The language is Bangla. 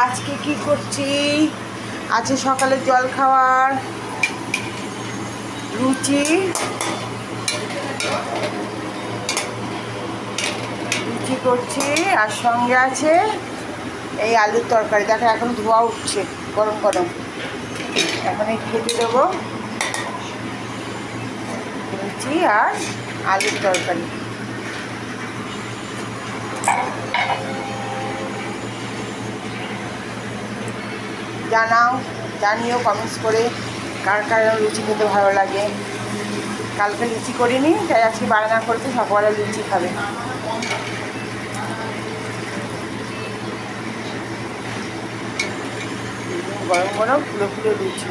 আজকে কি করছি? আছে সকালে জল খাওয়ার লুচি লুচি করছি, আর সঙ্গে আছে এই আলুর তরকারি। দেখো এখন ধোয়া উঠছে, গরম গরম। এখন এই খেতে দেবো লুচি আর আলুর তরকারি। জানিও কমেন্টস করে কার কার লুচি খেতে ভালো লাগে। কালকে লুচি করিনি, তাই আজকে বায়না করেছে সকালে লুচি খাবে। গরম গরম ফুলো ফুলো লুচি।